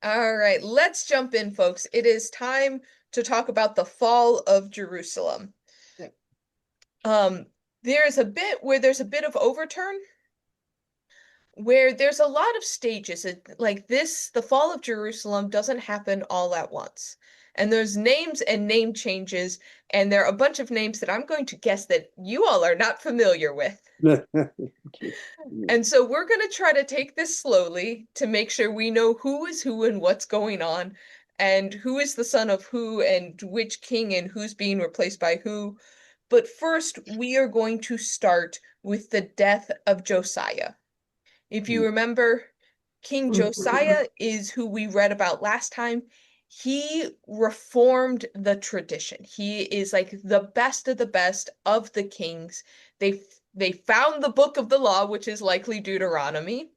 All right, let's jump in, folks. It is time to talk about the fall of Jerusalem. Yeah. Um, there's a bit of overturn, where there's a lot of stages. Like this, the fall of Jerusalem doesn't happen all at once. And there's names and name changes, and there are a bunch of names that I'm going to guess that you all are not familiar with. And so we're going to try to take this slowly to make sure we know who is who and what's going on, and who is the son of who, and which king, and who's being replaced by who. But first, we are going to start with the death of Josiah. If you remember, King Josiah is who we read about last time. He reformed the tradition. He is like the best of the best of the kings. They found the book of the law, which is likely Deuteronomy.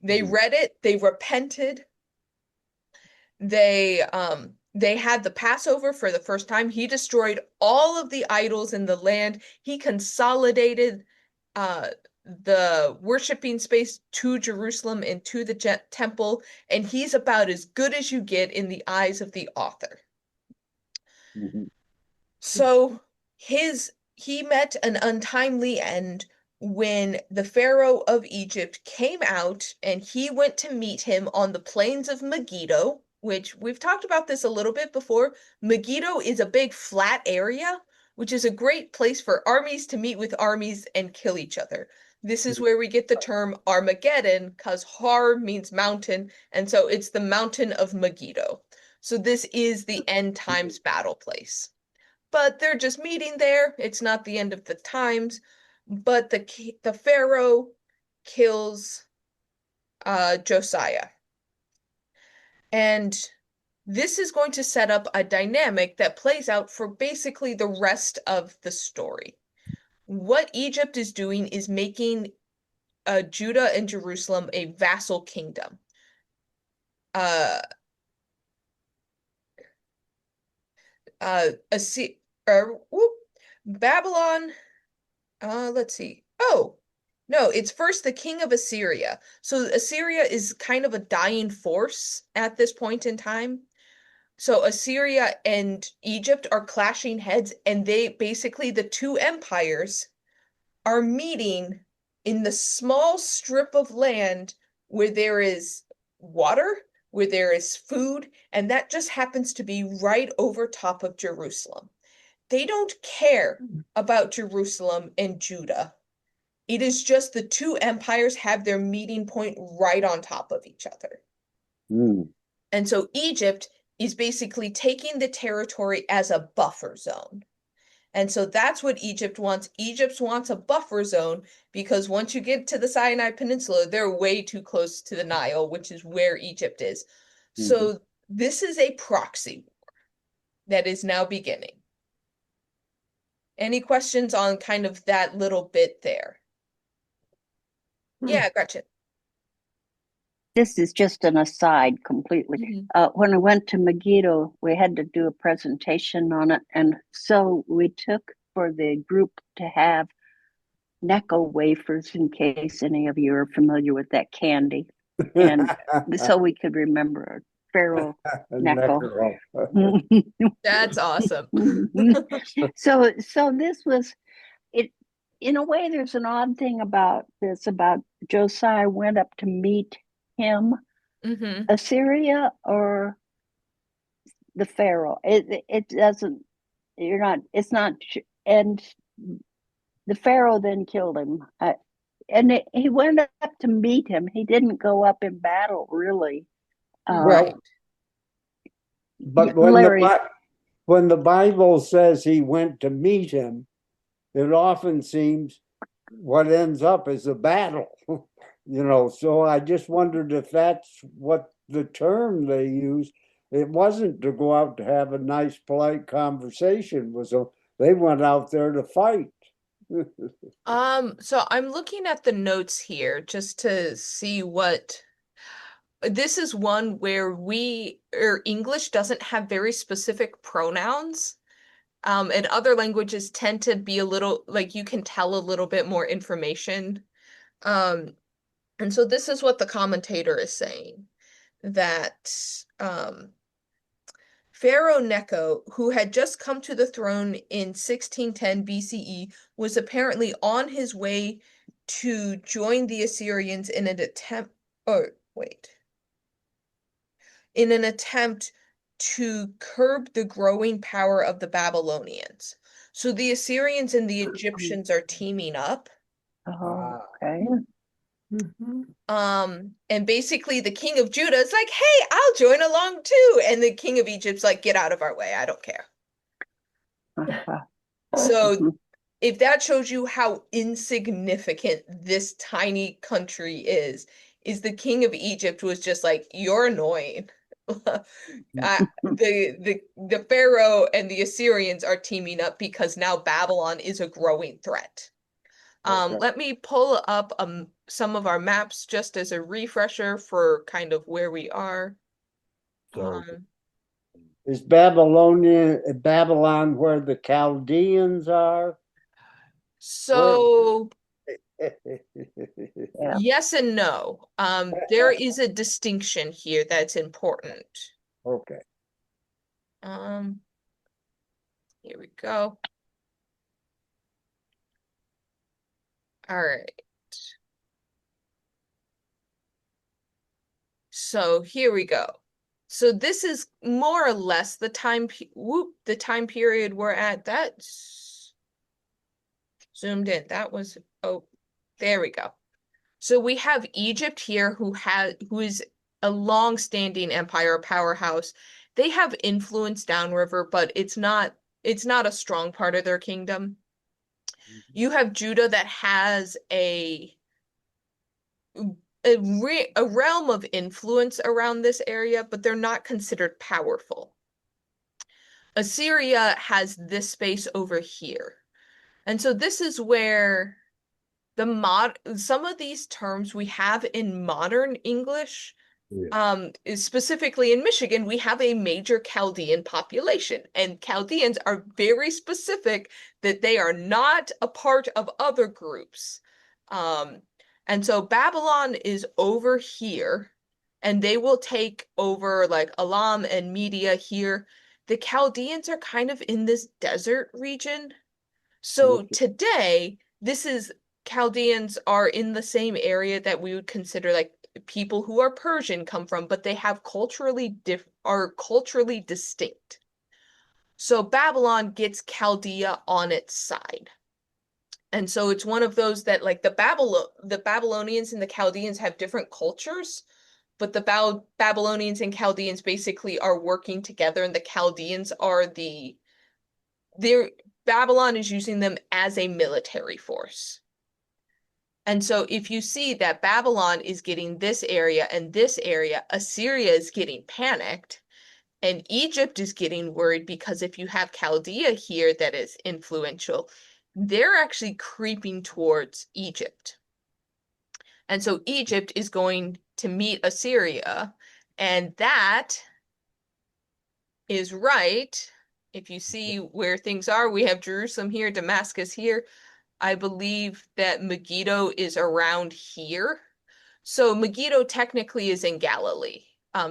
They read it, they repented. They had the Passover for the first time. He destroyed all of the idols in the land. He consolidated uh the worshiping space to Jerusalem and to the temple, and he's about as good as you get in the eyes of the author. So he met an untimely end when the Pharaoh of Egypt came out and he went to meet him on the plains of Megiddo, which we've talked about this a little bit before. Megiddo is a big flat area, which is a great place for armies to meet with armies and kill each other. This is where we get the term Armageddon, because Har means mountain, and so it's the mountain of Megiddo. So this is the end times battle place, but they're just meeting there. It's not the end of the times, but the Pharaoh kills Josiah. And this is going to set up a dynamic that plays out for basically the rest of the story. What Egypt is doing is making Judah and Jerusalem a vassal kingdom. Uh, Assyria, Babylon. Let's see. Oh, no, it's first the king of Assyria. So Assyria is kind of a dying force at this point in time. So Assyria and Egypt are clashing heads, and they basically, the two empires are meeting in the small strip of land where there is water, where there is food, and that just happens to be right over top of Jerusalem. They don't care about Jerusalem and Judah. It is just the two empires have their meeting point right on top of each other. Mm. And so Egypt is basically taking the territory as a buffer zone. And so that's what Egypt wants. Egypt wants a buffer zone because once you get to the Sinai Peninsula, they're way too close to the Nile, which is where Egypt is. Mhm. So this is a proxy war that is now beginning. Any questions on kind of that little bit there? Yeah, Gretchen. This is just an aside completely. Mhm. When I went to Megiddo, we had to do a presentation on it. And so we took for the group to have Necco wafers in case any of you are familiar with that candy. And so we could remember Pharaoh Necco. Necro. That's awesome. So this was it. In a way, there's an odd thing about this about Josiah went up to meet him, Hmm. Assyria or the Pharaoh. It doesn't. You're not. It's not. And the Pharaoh then killed him. He went up to meet him. He didn't go up in battle, really. Right. Well, but Larry. when the Bible says he went to meet him, it often seems what ends up is a battle. So I just wondered if that's what the term they use. It wasn't to go out to have a nice, polite conversation. They went out there to fight. So I'm looking at the notes here just to see what this is one where English doesn't have very specific pronouns. And other languages tend to be a little like you can tell a little bit more information. Um, and so this is what the commentator is saying, that Pharaoh Necho, who had just come to the throne in 1610 BCE, was apparently on his way to join the Assyrians in an attempt, oh, wait, in an attempt to curb the growing power of the Babylonians. So the Assyrians and the Egyptians are teaming up. Oh, okay. And basically the king of Judah is like, hey, I'll join along too. And the king of Egypt's like, get out of our way. I don't care. So if that shows you how insignificant this tiny country is the king of Egypt was just like, you're annoying. The Pharaoh and the Assyrians are teaming up because now Babylon is a growing threat. Okay. Let me pull up some of our maps just as a refresher for kind of where we are. So is Babylon where the Chaldeans are? So Yeah. yes and no. There is a distinction here that's important. Okay. Um, Here we go. All right. So here we go. So this is more or less the time period we're at. That's zoomed in. That was, oh, there we go. So we have Egypt here who is a long-standing empire powerhouse. They have influence downriver, but it's not a strong part of their kingdom. You have Judah that has a realm of influence around this area, but they're not considered powerful. Assyria has this space over here. And so this is where some of these terms we have in modern English, is specifically in Michigan, we have a major Chaldean population, and Chaldeans are very specific that they are not a part of other groups. And so Babylon is over here, and they will take over like Elam and Media here. The Chaldeans are kind of in this desert region. So today, this is Chaldeans are in the same area that we would consider like people who are Persian come from, but they have are culturally distinct. So Babylon gets Chaldea on its side. And so it's one of those that like the Babylonians and the Chaldeans have different cultures, but the Babylonians and Chaldeans basically are working together, and the Chaldeans are they're Babylon is using them as a military force. And so if you see that Babylon is getting this area and this area, Assyria is getting panicked, and Egypt is getting worried because if you have Chaldea here that is influential, they're actually creeping towards Egypt. And so Egypt is going to meet Assyria, and that is right. If you see where things are, we have Jerusalem here, Damascus here. I believe that Megiddo is around here. So Megiddo technically is in Galilee.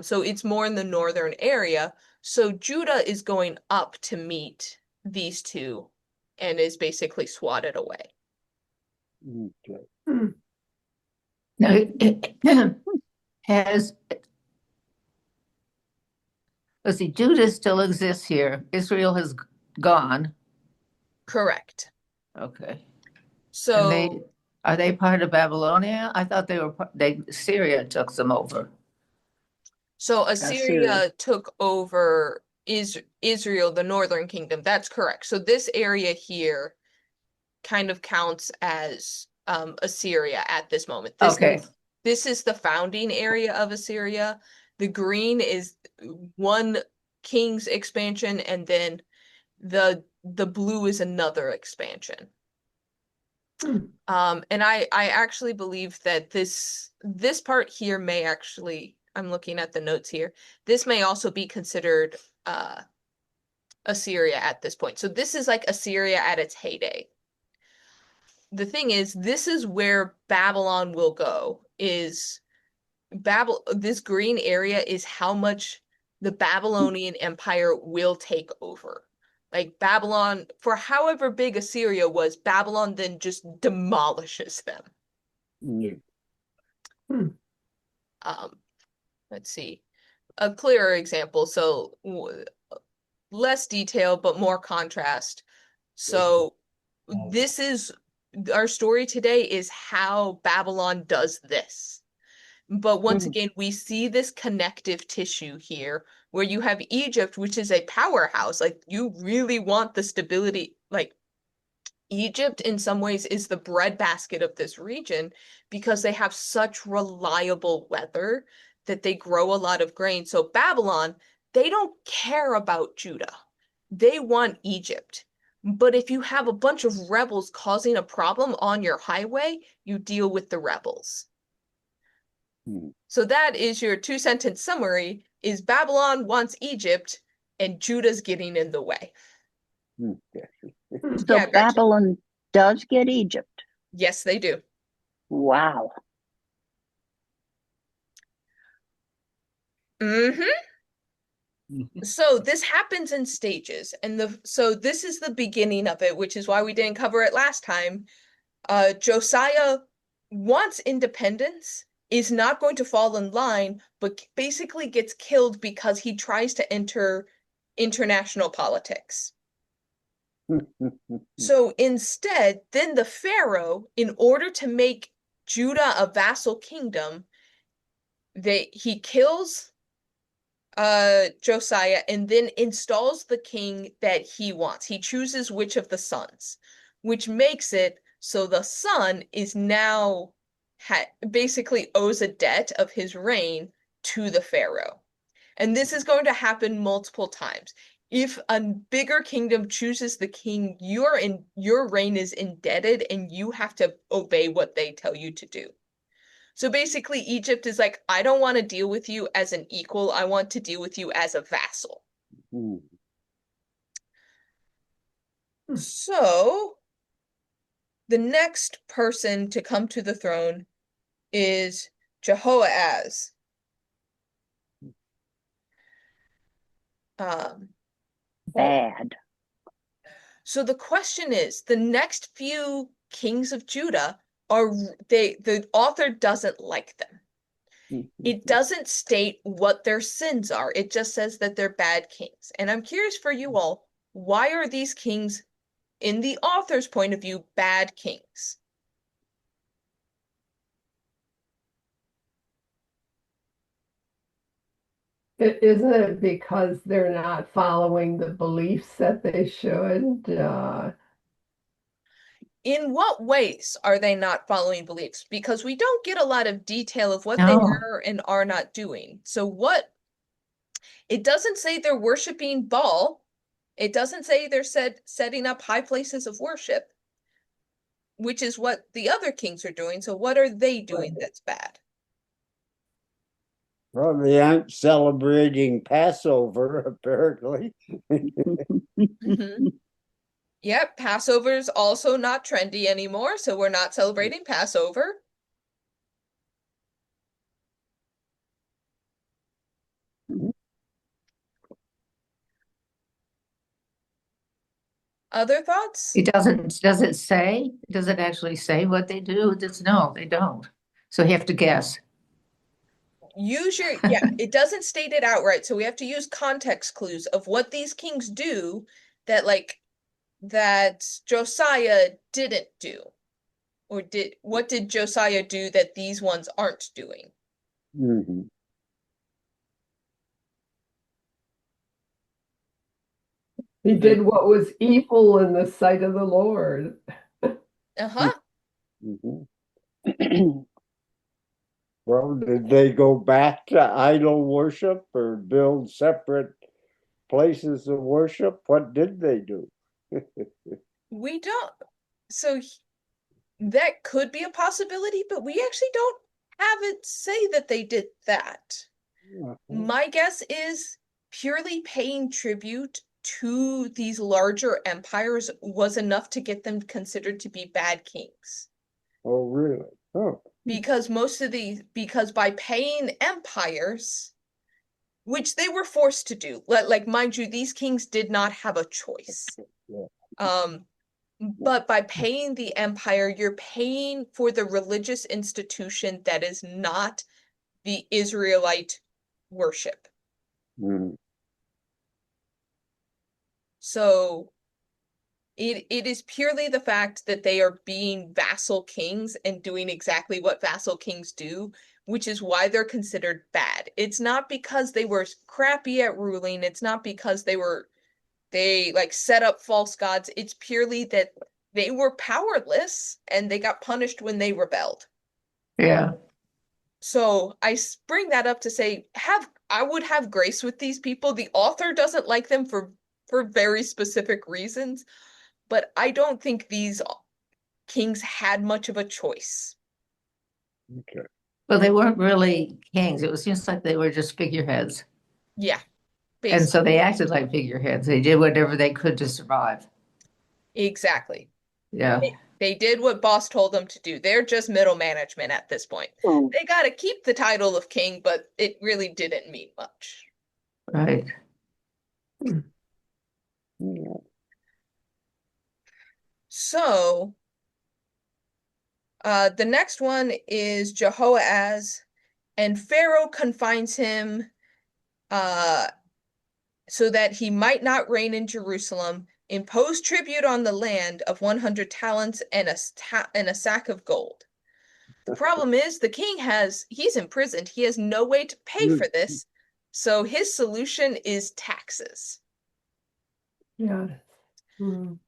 So it's more in the northern area. So Judah is going up to meet these two and is basically swatted away. Okay. Now, has, let's see, Judah still exists here. Israel has gone. Correct. Okay. So Are they part of Babylonia? I thought Syria took them over. so Assyria. Assyria took over Israel, the northern kingdom. That's correct. So this area here kind of counts as Assyria at this moment. Okay. This is the founding area of Assyria. The green is one king's expansion, and then the blue is another expansion. And I actually believe that this part here may actually, I'm looking at the notes here, this may also be considered Assyria at this point. So this is like Assyria at its heyday. The thing is, this is where Babylon will go, is This green area is how much the Babylonian Empire will take over. Like Babylon, for however big Assyria was, Babylon then just demolishes them. Mm. Let's see. A clearer example, so less detail, but more contrast. So this is our story today is how Babylon does this. But once again, we see this connective tissue here where you have Egypt, which is a powerhouse. Like you really want the stability. Like Egypt in some ways is the breadbasket of this region because they have such reliable weather that they grow a lot of grain. So Babylon, they don't care about Judah. They want Egypt. But if you have a bunch of rebels causing a problem on your highway, you deal with the rebels. So that is your two-sentence summary, is Babylon wants Egypt and Judah's getting in the way. So Yeah, Babylon does get Egypt. Yes, they do. Wow. So this happens in stages, and so this is the beginning of it, which is why we didn't cover it last time. Josiah wants independence, is not going to fall in line, but basically gets killed because he tries to enter international politics. So instead, then the Pharaoh, in order to make Judah a vassal kingdom, he kills Josiah and then installs the king that he wants. He chooses which of the sons, which makes it so the son is now basically owes a debt of his reign to the Pharaoh. And this is going to happen multiple times. If a bigger kingdom chooses the king, your reign is indebted and you have to obey what they tell you to do. So basically, Egypt is like, I don't want to deal with you as an equal. I want to deal with you as a vassal. So the next person to come to the throne is Jehoahaz. Bad. So the question is, the next few kings of Judah the author doesn't like them. It doesn't state what their sins are. It just says that they're bad kings. And I'm curious for you all, why are these kings, in the author's point of view, bad kings? Isn't it because they're not following the beliefs that they should? In what ways are they not following beliefs? Because we don't get a lot of detail of what they No. are and are not doing. So it doesn't say they're worshiping Baal. It doesn't say they're setting up high places of worship, which is what the other kings are doing. So what are they doing that's bad? Well, they aren't celebrating Passover, apparently. Yep, Passover's also not trendy anymore, so we're not celebrating Passover. Other thoughts? It doesn't, does it say? Does it actually say what they do? No, they don't. So you have to guess. It doesn't state it outright, so we have to use context clues of what these kings do that Josiah didn't do. Or what did Josiah do that these ones aren't doing? He did what was evil in the sight of the Lord. Well, did they go back to idol worship or build separate places of worship? What did they do? We don't. So that could be a possibility, but we actually don't have it say that they did that. My guess is purely paying tribute to these larger empires was enough to get them considered to be bad kings. Oh, really? Oh. because because by paying empires, which they were forced to do, like mind you, these kings did not have a choice. Yeah. But by paying the empire, you're paying for the religious institution that is not the Israelite worship. Mm. So it is purely the fact that they are being vassal kings and doing exactly what vassal kings do, which is why they're considered bad. It's not because they were crappy at ruling. It's not because they like set up false gods. It's purely that they were powerless and they got punished when they rebelled. Yeah. So I bring that up to say I would have grace with these people. The author doesn't like them for very specific reasons, but I don't think these kings had much of a choice. Okay. Well, they weren't really kings. It was just like they were just figureheads. Yeah, And so basically. they acted like figureheads. They did whatever they could to survive. Exactly. Yeah. They did what boss told them to do. They're just middle management at this point. Oh, They got to keep the title of king, but it really didn't mean much. Right. Yeah. So, the next one is Jehoahaz, and Pharaoh confines him so that he might not reign in Jerusalem, impose tribute on the land of 100 talents and a sack of gold. The problem is he's imprisoned. He has no way to pay for this. So his solution is taxes. Yeah. Mm.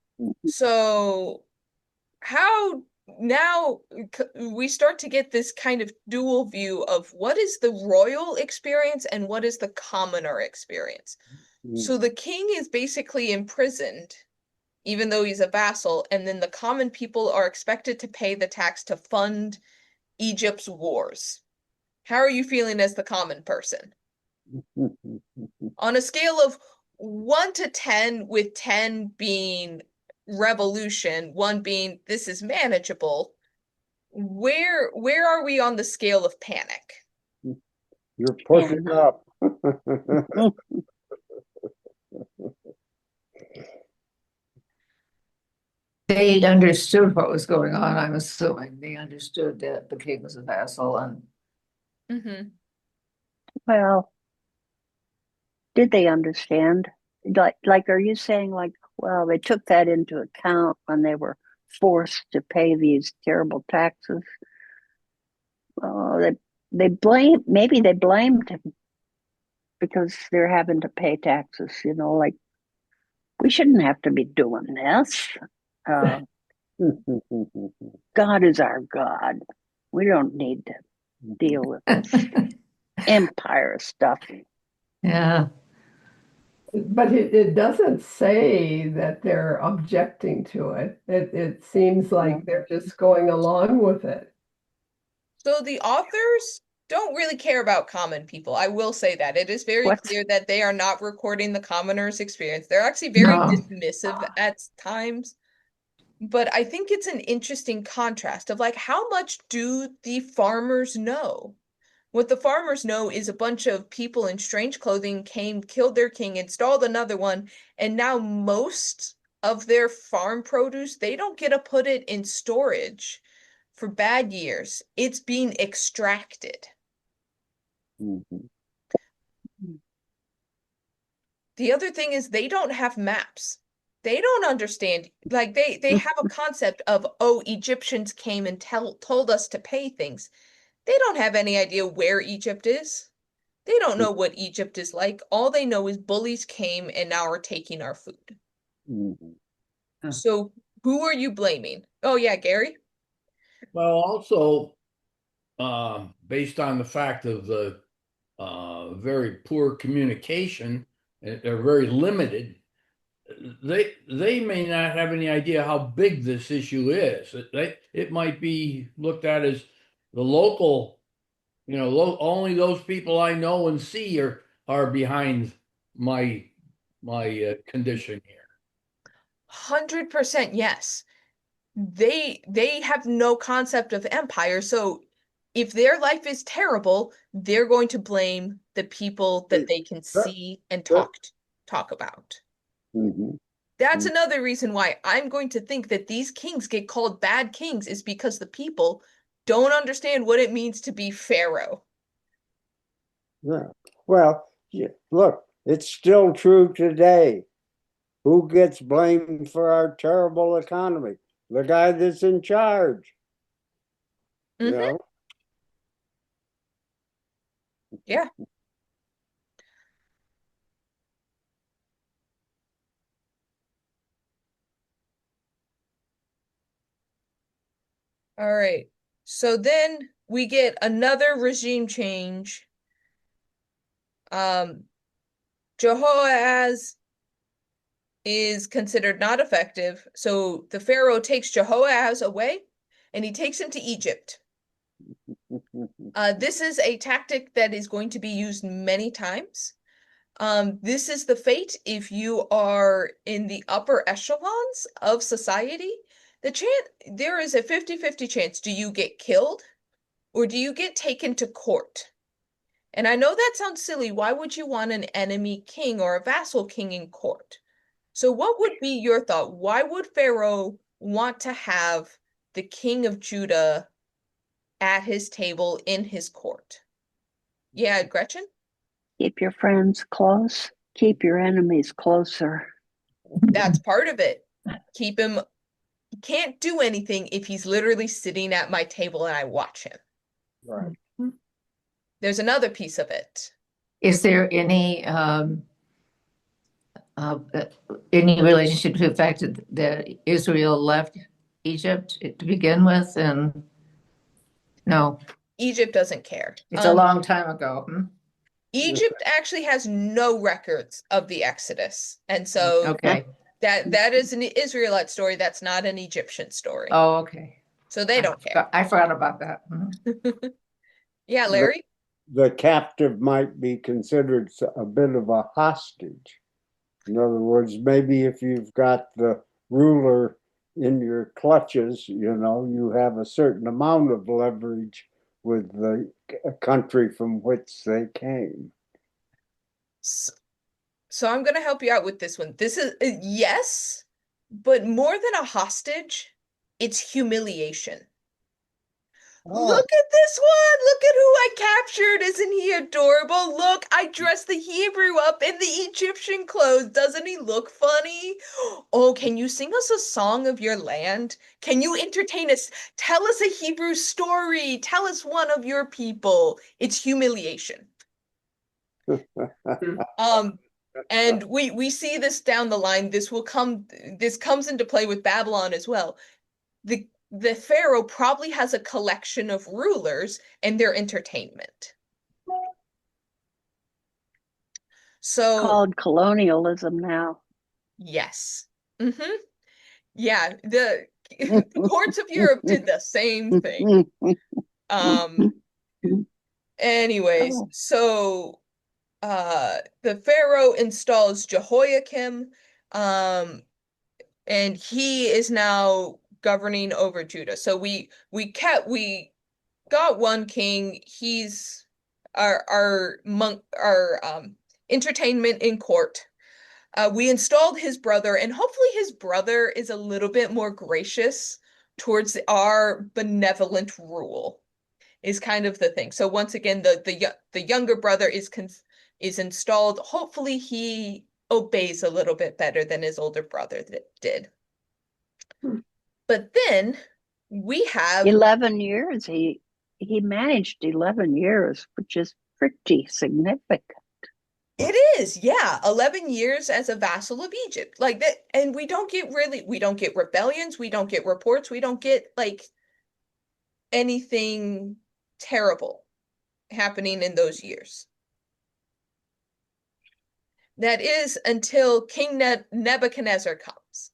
So how now we start to get this kind of dual view of what is the royal experience and what is the commoner experience. So the king is basically imprisoned, even though he's a vassal, and then the common people are expected to pay the tax to fund Egypt's wars. How are you feeling as the common person? On a scale of 1 to 10, with 10 being revolution, 1 being this is manageable, where are we on the scale of panic? You're pushing up. They understood what was going on, I'm assuming. They understood that the king was a vassal and Mm-hmm. well, did they understand? Like, are you saying like, well, they took that into account when they were forced to pay these terrible taxes? Oh, maybe they blamed him because they're having to pay taxes. Like we shouldn't have to be doing this. Uh, God is our God. We don't need to deal with this empire stuff. yeah. But it doesn't say that they're objecting to it. It seems like they're just going along with it. So the authors don't really care about common people. I will say that. It is very What? clear that they are not recording the commoner's experience. They're actually very No. dismissive at times. But I think it's an interesting contrast of like how much do the farmers know? What the farmers know is a bunch of people in strange clothing came, killed their king, installed another one, and now most of their farm produce, they don't get to put it in storage for bad years. It's being extracted. The other thing is they don't have maps. They don't understand. Like they have a concept of, oh, Egyptians came and told us to pay things. They don't have any idea where Egypt is. They don't know what Egypt is like. All they know is bullies came and now are taking our food. So who are you blaming? Oh yeah, Gary? Well, also, based on the fact of the very poor communication, they're very limited. They may not have any idea how big this issue is. It might be looked at as the local, only those people I know and see are behind my condition here. 100% yes. They have no concept of empire, so if their life is terrible, they're going to blame the people that they can see and talk about. Mhm. That's another reason why I'm going to think that these kings get called bad kings is because the people don't understand what it means to be Pharaoh. Yeah. Well, look, it's still true today. Who gets blamed for our terrible economy? The guy that's in charge, you Mm-hmm. know? Yeah. All right. So then we get another regime change. Jehoahaz is considered not effective. So the Pharaoh takes Jehoahaz away and he takes him to Egypt. This is a tactic that is going to be used many times. This is the fate if you are in the upper echelons of society. There is a 50-50 chance. Do you get killed or do you get taken to court? And I know that sounds silly. Why would you want an enemy king or a vassal king in court? So what would be your thought? Why would Pharaoh want to have the king of Judah at his table in his court? Yeah, Gretchen? Keep your friends close, keep your enemies closer. That's part of it. Keep him, he can't do anything if he's literally sitting at my table and I watch him. Right. There's another piece of it. Is there any relationship to the fact that Israel left Egypt to begin with? And no, Egypt doesn't care. it's a long time ago. Egypt actually has no records of the Exodus. And so Okay. that is an Israelite story. That's not an Egyptian story. Oh, okay. So they don't care. I forgot about that. Mhm. Yeah, Larry? The captive might be considered a bit of a hostage. In other words, maybe if you've got the ruler in your clutches, you have a certain amount of leverage with the country from which they came. So I'm going to help you out with this one. This is, yes, but more than a hostage, it's humiliation. Oh, Look at this one. Look at who I captured. Isn't he adorable? Look, I dressed the Hebrew up in the Egyptian clothes. Doesn't he look funny? Oh, can you sing us a song of your land? Can you entertain us? Tell us a Hebrew story. Tell us one of your people. It's humiliation. And we see this down the line. This comes into play with Babylon as well. The Pharaoh probably has a collection of rulers and their entertainment. It's called colonialism now. Yes. Mm-hmm. Yeah, the courts of Europe did the same thing. Anyways, Oh. so the Pharaoh installs Jehoiakim, and he is now governing over Judah. So we got one king. He's our entertainment in court. We installed his brother, and hopefully his brother is a little bit more gracious towards our benevolent rule, is kind of the thing. So once again, the younger brother is installed. Hopefully he obeys a little bit better than his older brother did. But then we have 11 years. He managed 11 years, which is pretty significant. It is, yeah. 11 years as a vassal of Egypt. Like that, and we don't get rebellions, we don't get reports, we don't get like anything terrible happening in those years. That is until King Nebuchadnezzar comes.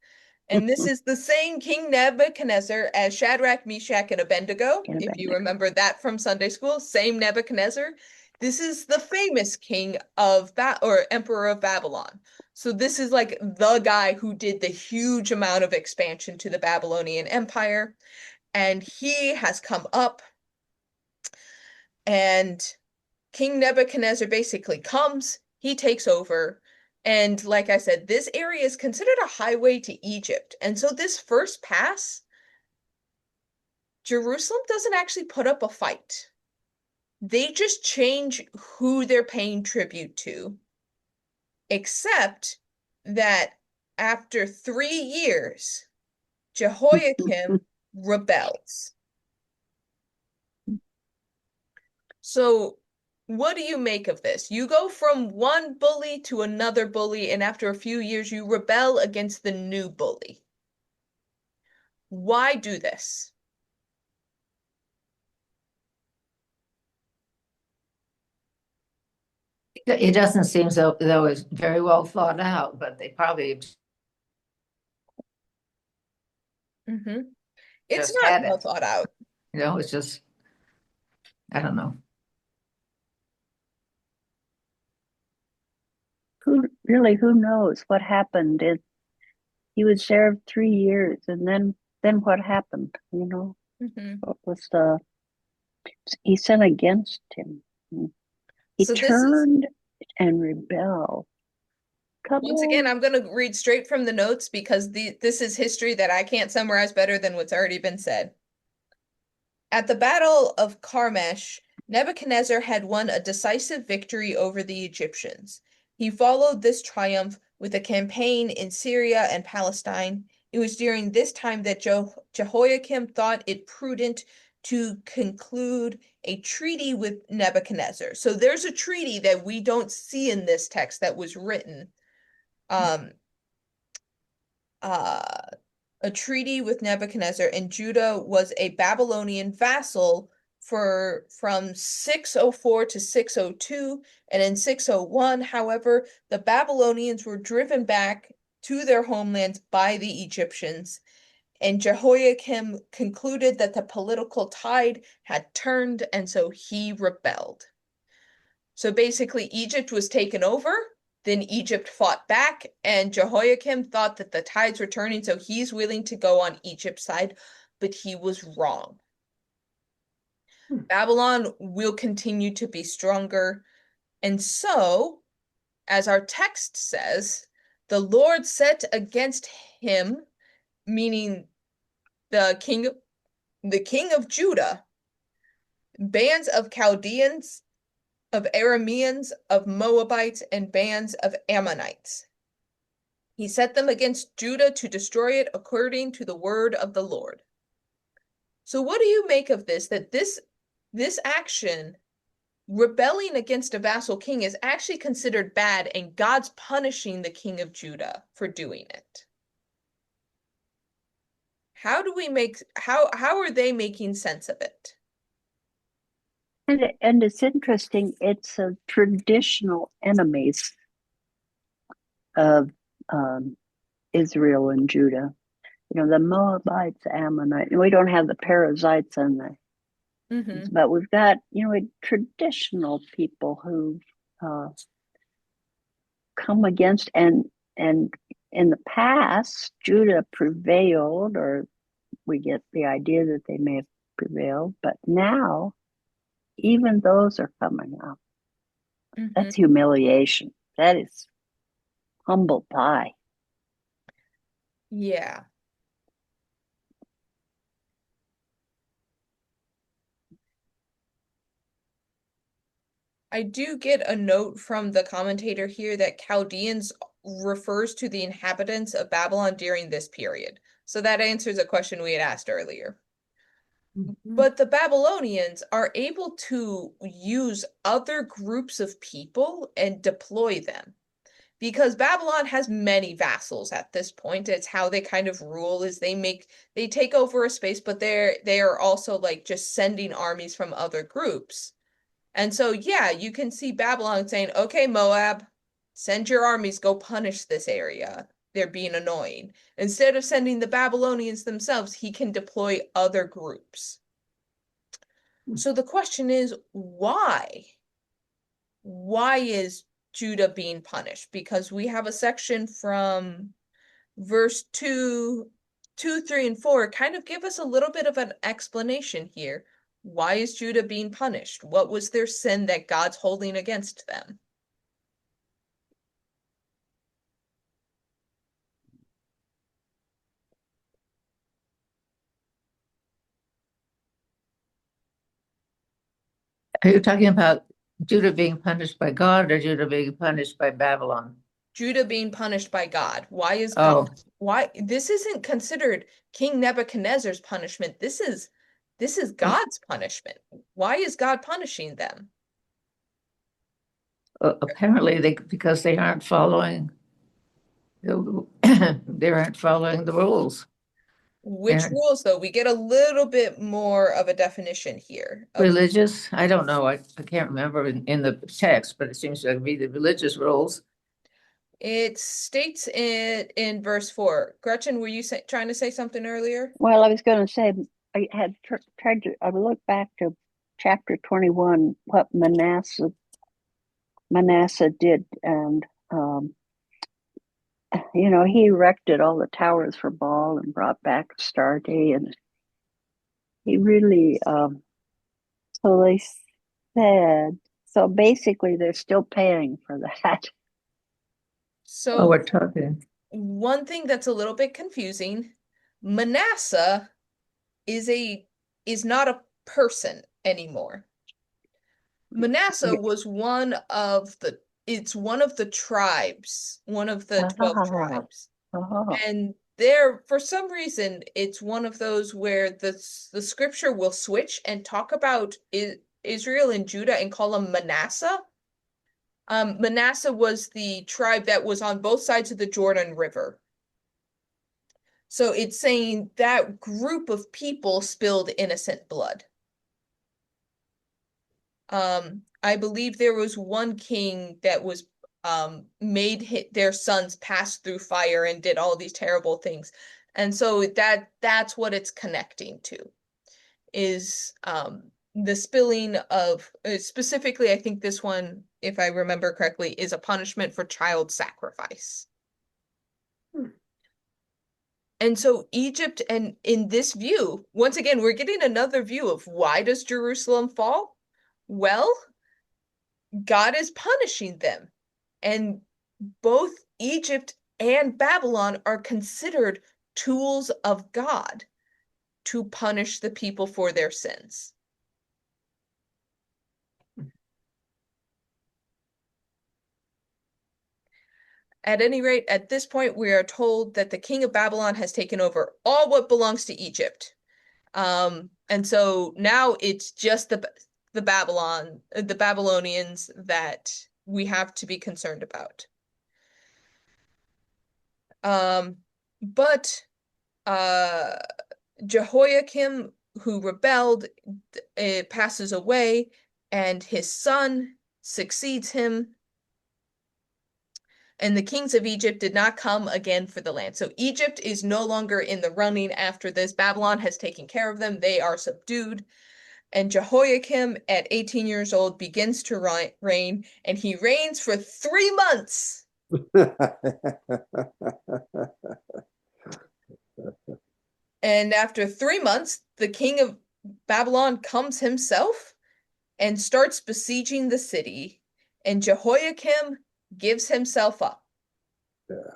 And this is the same King Nebuchadnezzar as Shadrach, Meshach, and Abednego. If you remember that from Sunday school, same Nebuchadnezzar. This is the famous king of or emperor of Babylon. So this is like the guy who did the huge amount of expansion to the Babylonian Empire. And he has come up And King Nebuchadnezzar basically comes, he takes over. And like I said, this area is considered a highway to Egypt. And so this first pass, Jerusalem doesn't actually put up a fight. They just change who they're paying tribute to, except that after 3 years, Jehoiakim rebels. So, what do you make of this? You go from one bully to another bully, and after a few years, you rebel against the new bully. Why do this? It doesn't seem though it's very well thought out, but they probably Mm-hmm. It's just not had well it. thought out. It's just, I don't know. Who knows what happened? He was there 3 years, and then what happened? Mm-hmm. What was he sent against him? He So this is, turned and rebelled. Come once again, on. I'm going to read straight from the notes because this is history that I can't summarize better than what's already been said. At the Battle of Carchemish, Nebuchadnezzar had won a decisive victory over the Egyptians. He followed this triumph with a campaign in Syria and Palestine. It was during this time that Jehoiakim thought it prudent to conclude a treaty with Nebuchadnezzar. So there's a treaty that we don't see in this text that was written. Um, a treaty with Nebuchadnezzar, and Judah was a Babylonian vassal from 604 to 602. And in 601, however, the Babylonians were driven back to their homelands by the Egyptians, and Jehoiakim concluded that the political tide had turned, and so he rebelled. So basically, Egypt was taken over, then Egypt fought back, and Jehoiakim thought that the tides were turning, so he's willing to go on Egypt's side, but he was wrong. Babylon will continue to be stronger, and so, as our text says, the Lord set against him, meaning the king of Judah, bands of Chaldeans, of Arameans, of Moabites, and bands of Ammonites. He set them against Judah to destroy it according to the word of the Lord. So what do you make of this, that this action, rebelling against a vassal king, is actually considered bad, and God's punishing the king of Judah for doing it? How are they making sense of it? And it's interesting. It's a traditional enemies of Israel and Judah. The Moabites, Ammonites. We don't have the Perizzites and but we've got traditional people who come against, and in the past Judah prevailed, or we get the idea that they may have prevailed, but now even those are coming up. That's humiliation. That is humble pie. Yeah. I do get a note from the commentator here that Chaldeans refers to the inhabitants of Babylon during this period. So that answers a question we had asked earlier. But the Babylonians are able to use other groups of people and deploy them, because Babylon has many vassals at this point. It's how they kind of rule, is they take over a space, but they are also like just sending armies from other groups. And so, yeah, you can see Babylon saying, okay, Moab, send your armies, go punish this area. They're being annoying. Instead of sending the Babylonians themselves, he can deploy other groups. So the question is, why? Why is Judah being punished? Because we have a section from verse 2, 3, and 4 kind of give us a little bit of an explanation here. Why is Judah being punished? What was their sin that God's holding against them? Are you talking about Judah being punished by God or Judah being punished by Babylon? Judah being punished by God. Why is Oh, God, why this isn't considered King Nebuchadnezzar's punishment. This is God's punishment. Why is God punishing them? apparently because they aren't following they aren't following the rules. Which And rules, though? We get a little bit more of a definition here. religious, I don't know. I can't remember in the text, but it seems to be the religious rules. It states it in verse 4. Gretchen, were you trying to say something earlier? Well, I was going to say, I had tried to, I looked back to chapter 21, what Manasseh did. And, he erected all the towers for Baal and brought back Astarte. And he really, so they said, so basically they're still paying for that. Oh, So we're talking. one thing that's a little bit confusing, Manasseh is not a person anymore. Manasseh was it's one of the tribes, one of the 12 tribes. And there, for some reason, it's one of those where the scripture will switch and talk about Israel and Judah and call them Manasseh. Manasseh was the tribe that was on both sides of the Jordan River. So it's saying that group of people spilled innocent blood. I believe there was one king that was made their sons pass through fire and did all these terrible things. And so that's what it's connecting to is the spilling of specifically, I think this one, if I remember correctly, is a punishment for child sacrifice. And so Egypt, and in this view, once again, we're getting another view of why does Jerusalem fall? Well, God is punishing them. And both Egypt and Babylon are considered tools of God to punish the people for their sins. At any rate, at this point, we are told that the king of Babylon has taken over all what belongs to Egypt. And so now it's just the Babylonians that we have to be concerned about. But Jehoiakim, who rebelled, passes away, and his son succeeds him. And the kings of Egypt did not come again for the land. So Egypt is no longer in the running after this. Babylon has taken care of them. They are subdued. And Jehoiakim, at 18 years old, begins to reign, and he reigns for 3 months. And after 3 months, the king of Babylon comes himself and starts besieging the city, and Jehoiakim gives himself up. Yeah.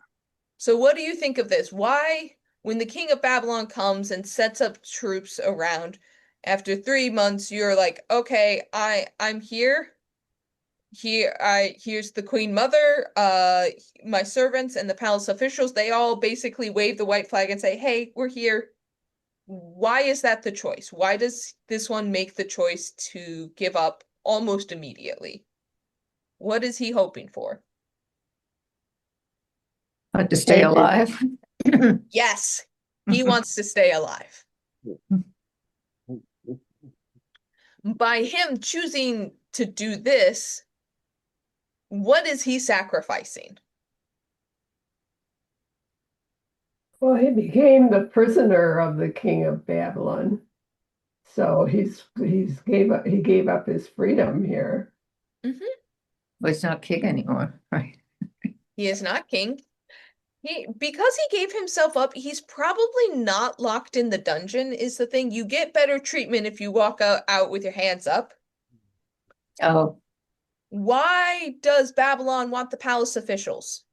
So what do you think of this? Why, when the king of Babylon comes and sets up troops around, after 3 months, you're like, okay, I'm here. Here's the queen mother, my servants and the palace officials, they all basically wave the white flag and say, hey, we're here. Why is that the choice? Why does this one make the choice to give up almost immediately? What is he hoping for? To stay alive. Yes, he wants to stay alive. By him choosing to do this, what is he sacrificing? Well, he became the prisoner of the king of Babylon. So he gave up his freedom here. Mm-hmm. But he's not king anymore, right? He is not king. Because he gave himself up, he's probably not locked in the dungeon, is the thing. You get better treatment if you walk out with your hands up. Oh, Why does Babylon want the palace officials?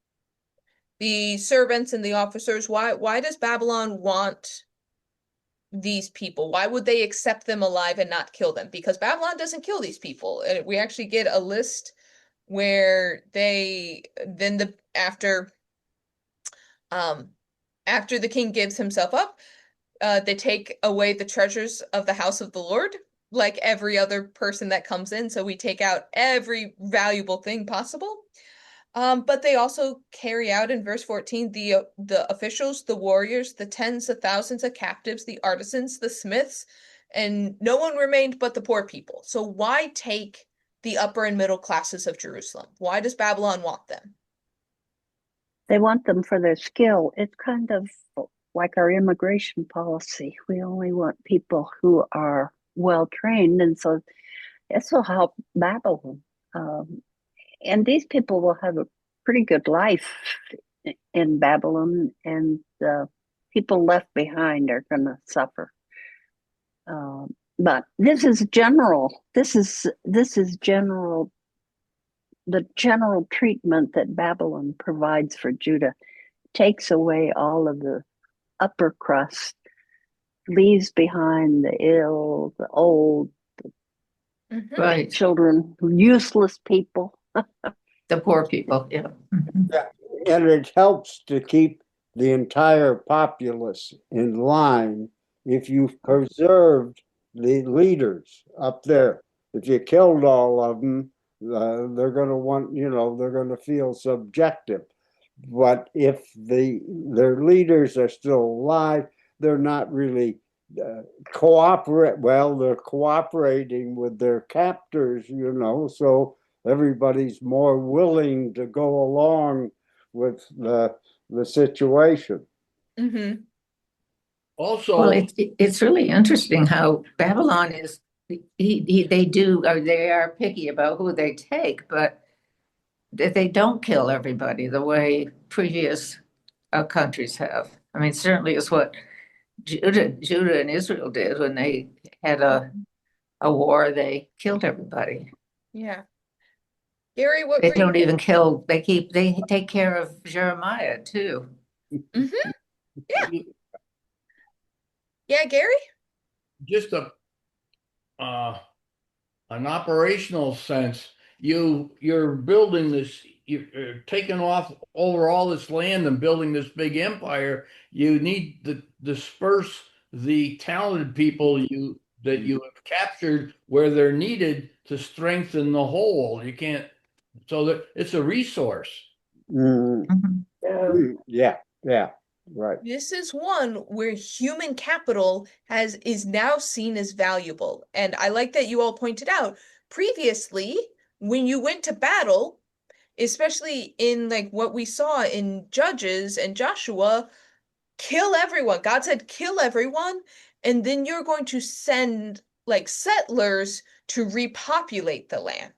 The servants and the officers, why does Babylon want these people? Why would they accept them alive and not kill them? Because Babylon doesn't kill these people. And we actually get a list where um after the king gives himself up, they take away the treasures of the house of the Lord, like every other person that comes in. So we take out every valuable thing possible. But they also carry out in verse 14 the officials, the warriors, the tens of thousands of captives, the artisans, the smiths, and no one remained but the poor people. So why take the upper and middle classes of Jerusalem? Why does Babylon want them? They want them for their skill. It's kind of like our immigration policy. We only want people who are well trained, and so this will help Babylon. And these people will have a pretty good life in Babylon, and the people left behind are going to suffer. But this is general. This is general. The general treatment that Babylon provides for Judah takes away all of the upper crust, leaves behind the ill, the old, right. children, useless people. The poor people, yeah. Yeah, and it helps to keep the entire populace in line if you've preserved the leaders up there. If you killed all of them, they're going to they're going to feel subjective. But if their leaders are still alive, they're not really they're cooperating with their captors, so everybody's more willing to go along with the situation. Mm-hmm. Also, Well, it's really interesting how Babylon is. They are picky about who they take, but they don't kill everybody the way previous countries have. I mean, certainly is what Judah and Israel did when they had a war. They killed everybody. Yeah. Gary, what They were you don't even kill. They take care of Jeremiah too. Mm-hmm. Yeah. Yeah, Gary? just an operational sense, you're building this, you're taking off over all this land and building this big empire. You need to disperse the talented people that you have captured where they're needed to strengthen the whole. You can't, so that it's a resource. Mm, Yeah. yeah, right. This is one where human capital is now seen as valuable. And I like that you all pointed out previously, when you went to battle, especially in like what we saw in Judges and Joshua, kill everyone. God said, kill everyone, and then you're going to send like settlers to repopulate the land.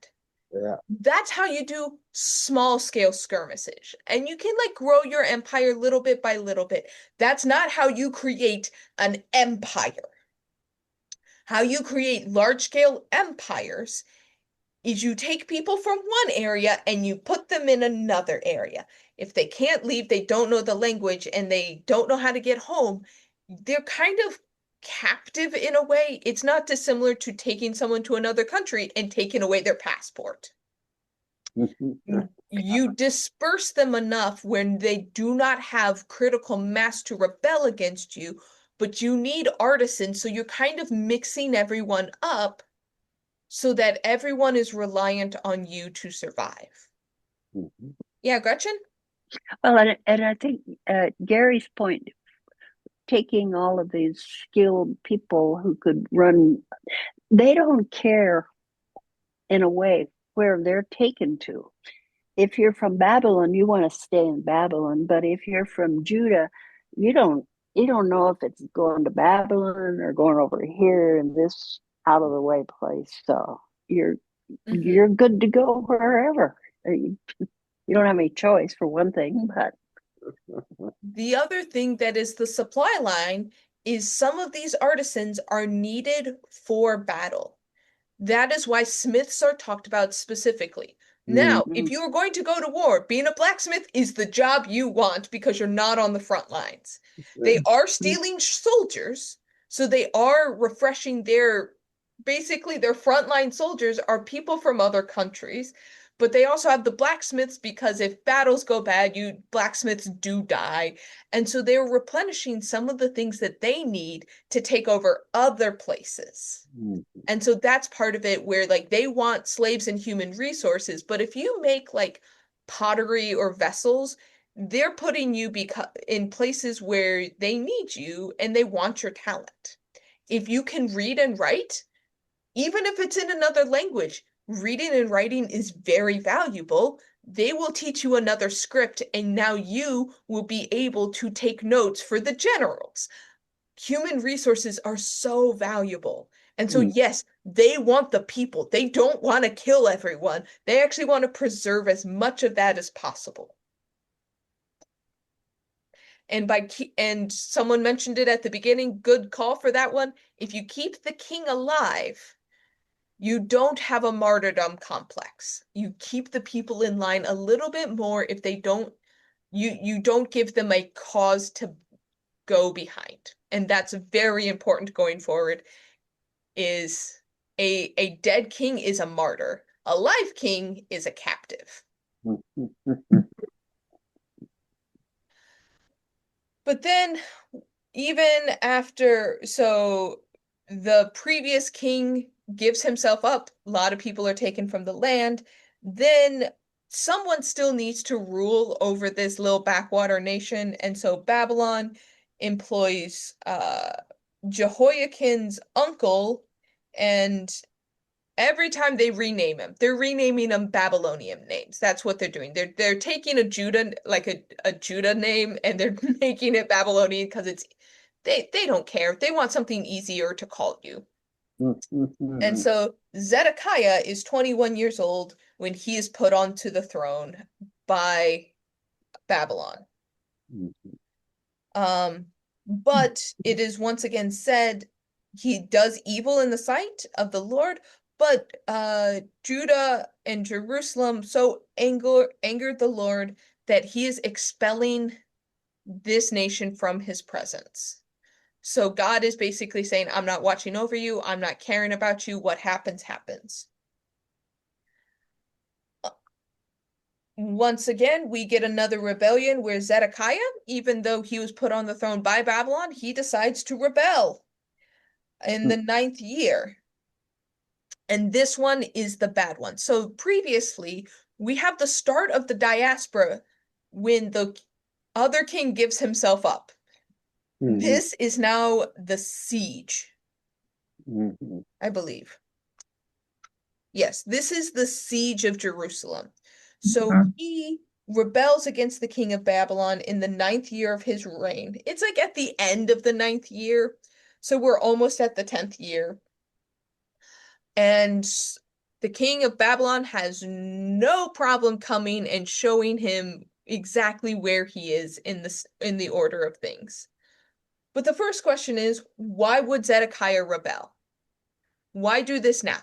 Yeah. That's how you do small scale skirmishes. And you can like grow your empire little bit by little bit. That's not how you create an empire. How you create large scale empires is you take people from one area and you put them in another area. If they can't leave, they don't know the language, and they don't know how to get home, they're kind of captive in a way. It's not dissimilar to taking someone to another country and taking away their passport. You disperse them enough when they do not have critical mass to rebel against you, but you need artisans, so you're kind of mixing everyone up so that everyone is reliant on you to survive. Yeah, Gretchen? Well, and I think Gary's point, taking all of these skilled people who could run, they don't care in a way where they're taken to. If you're from Babylon, you want to stay in Babylon, but if you're from Judah, you don't know if it's going to Babylon or going over here in this out of the way place. So you're good to go wherever. You don't have any choice for one thing, but The other thing that is the supply line is some of these artisans are needed for battle. That is why smiths are talked about specifically. Now, if you are going to go to war, being a blacksmith is the job you want because you're not on the front lines. They are stealing soldiers, so they are refreshing basically their frontline soldiers are people from other countries, but they also have the blacksmiths because if battles go bad, blacksmiths do die. And so they're replenishing some of the things that they need to take over other places. And so that's part of it where like they want slaves and human resources, but if you make like pottery or vessels, they're putting you in places where they need you and they want your talent. If you can read and write, even if it's in another language, reading and writing is very valuable. They will teach you another script, and now you will be able to take notes for the generals. Human resources are so valuable. And so, yes, they want the people. They don't want to kill everyone. They actually want to preserve as much of that as possible. And someone mentioned it at the beginning, good call for that one. If you keep the king alive, you don't have a martyrdom complex. You keep the people in line a little bit more if they don't, you don't give them a cause to go behind. And that's very important going forward, is a dead king is a martyr. A live king is a captive. But then even after, so the previous king gives himself up, a lot of people are taken from the land, then someone still needs to rule over this little backwater nation, and so Babylon employs Jehoiakin's uncle, and every time they rename him, they're renaming them Babylonian names. That's what they're doing. They're taking a Judah, like a Judah name, and they're making it Babylonian because they don't care. They want something easier to call you. And so Zedekiah is 21 years old when he is put onto the throne by Babylon. But it is once again said he does evil in the sight of the Lord, but Judah and Jerusalem so angered the Lord that he is expelling this nation from his presence. So God is basically saying, I'm not watching over you. I'm not caring about you. What happens, happens. Once again, we get another rebellion where Zedekiah, even though he was put on the throne by Babylon, he decides to rebel in the 9th year. And this one is the bad one. So previously, we have the start of the diaspora when the other king gives himself up. This is now the siege, I believe. Yes, this is the siege of Jerusalem. So he rebels against the king of Babylon in the 9th year of his reign. It's like at the end of the 9th year. So we're almost at the 10th year. And the king of Babylon has no problem coming and showing him exactly where he is in the order of things. But the first question is, why would Zedekiah rebel? Why do this now?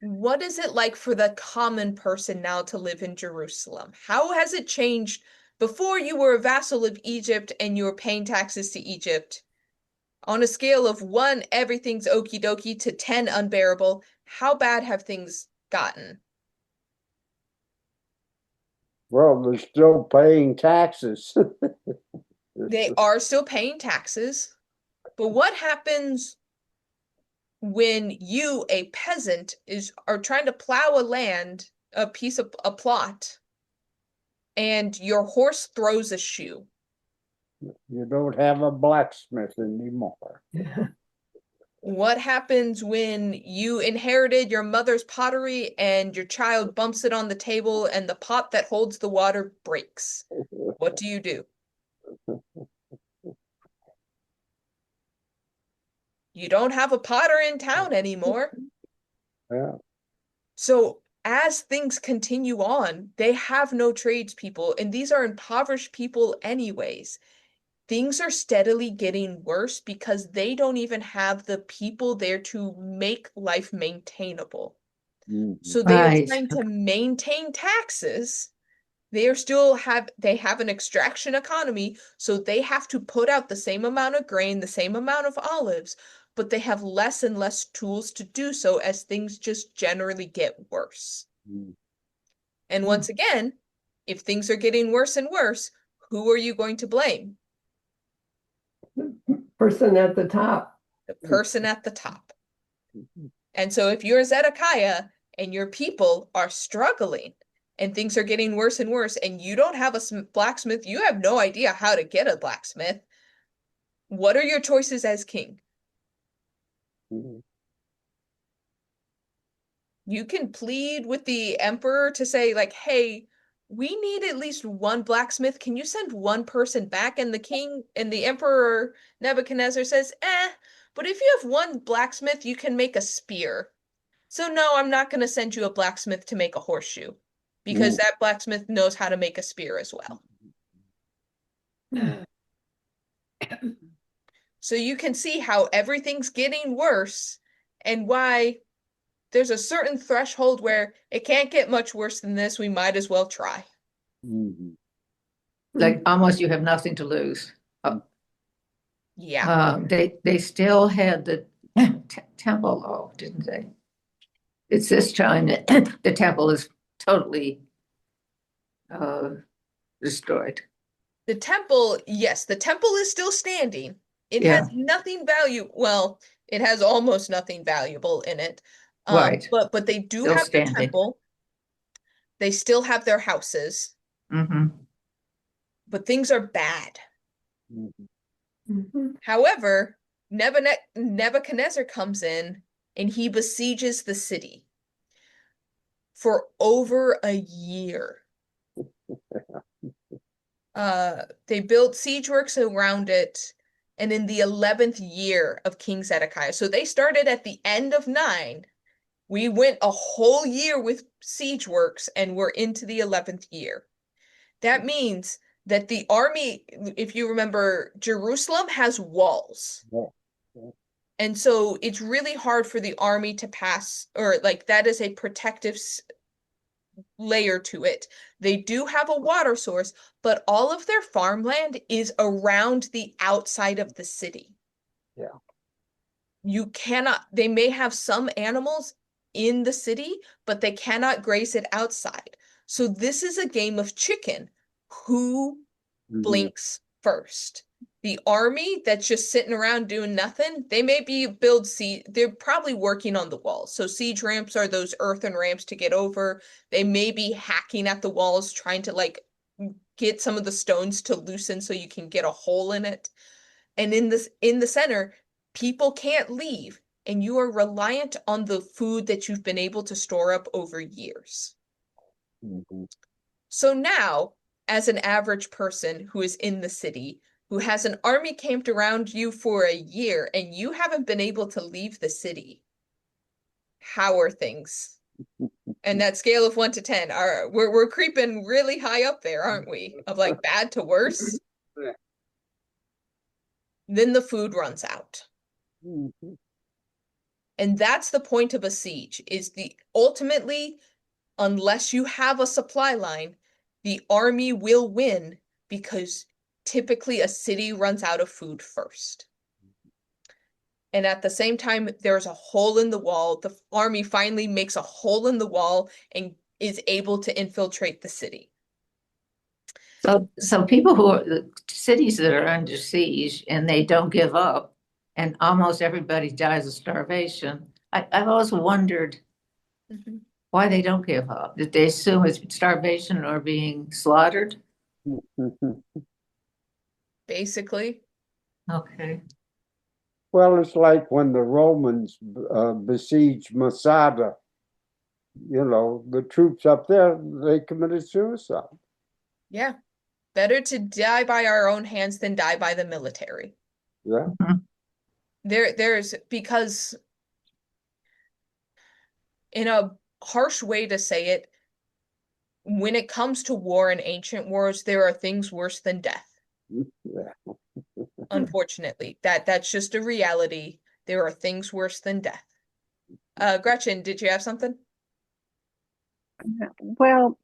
What is it like for the common person now to live in Jerusalem? How has it changed? Before you were a vassal of Egypt and you were paying taxes to Egypt. On a scale of 1, everything's okie dokie, to 10, unbearable, how bad have things gotten? Well, they're still paying taxes. They are still paying taxes, but what happens when you, a peasant, are trying to plow a piece of a plot, and your horse throws a shoe? You don't have a blacksmith anymore. What happens when you inherited your mother's pottery and your child bumps it on the table and the pot that holds the water breaks? What do you do? You don't have a potter in town anymore. Yeah. So as things continue on, they have no tradespeople, and these are impoverished people anyways. Things are steadily getting worse because they don't even have the people there to make life maintainable. Mhm. So they are Right. trying to maintain taxes. They have an extraction economy, so they have to put out the same amount of grain, the same amount of olives, but they have less and less tools to do so as things just generally get worse. Mhm. And once again, if things are getting worse and worse, who are you going to blame? Person at the top. The person at the top. And so if you're Zedekiah and your people are struggling and things are getting worse and worse, and you don't have a blacksmith, you have no idea how to get a blacksmith, what are your choices as king? Mhm. You can plead with the emperor to say, like, hey, we need at least one blacksmith. Can you send one person back? And the king and the emperor Nebuchadnezzar says, but if you have one blacksmith, you can make a spear. So no, I'm not going to send you a blacksmith to make a horseshoe because that blacksmith knows how to make a spear as well. So you can see how everything's getting worse and why there's a certain threshold where it can't get much worse than this. We might as well try. Mhm. Like almost you have nothing to lose. Yeah. They still had the temple, oh, didn't they? It's this time that the temple is totally destroyed. The temple, yes, the temple is still standing. It Yeah, has nothing value. Well, it has almost nothing valuable in it. right. But they do Still have their standing. temple. They still have their houses, Mm-hmm. but things are bad. Mhm. Mhm. However, Nebuchadnezzar comes in and he besieges the city for over a year. They built siege works around it, and in the 11th year of King Zedekiah, so they started at the end of 9. We went a whole year with siege works, and we're into the 11th year. That means that the army, if you remember, Jerusalem has walls. Yeah. Yeah. And so it's really hard for the army to pass, or like that is a protective layer to it. They do have a water source, but all of their farmland is around the outside of the city. Yeah. You cannot, they may have some animals in the city, but they cannot graze it outside. So this is a game of chicken. Who Mhm. blinks first? The army that's just sitting around doing nothing, they may be build siege, they're probably working on the walls. So siege ramps are those earthen ramps to get over. They may be hacking at the walls, trying to like get some of the stones to loosen so you can get a hole in it. And in the center, people can't leave, and you are reliant on the food that you've been able to store up over years. Mhm. So now, as an average person who is in the city, who has an army camped around you for a year, and you haven't been able to leave the city, how are things? And that scale of 1 to 10, we're creeping really high up there, aren't we? Of like bad to worse. Yeah. Then the food runs out. Mhm. And that's the point of a siege, is the ultimately, unless you have a supply line, the army will win because typically a city runs out of food first. And at the same time, there's a hole in the wall. The army finally makes a hole in the wall and is able to infiltrate the city. So people who are the cities that are under siege and they don't give up, and almost everybody dies of starvation. I've always wondered Mhm. why they don't give up. Did they assume it's starvation or being slaughtered? Mhm. Basically. Okay. Well, it's like when the Romans besieged Masada. The troops up there, they committed suicide. Yeah. Better to die by our own hands than die by the military. Yeah. Mhm. There's because in a harsh way to say it, when it comes to war and ancient wars, there are things worse than death. Yeah. Unfortunately, that's just a reality. There are things worse than death. Gretchen, did you have something? Well,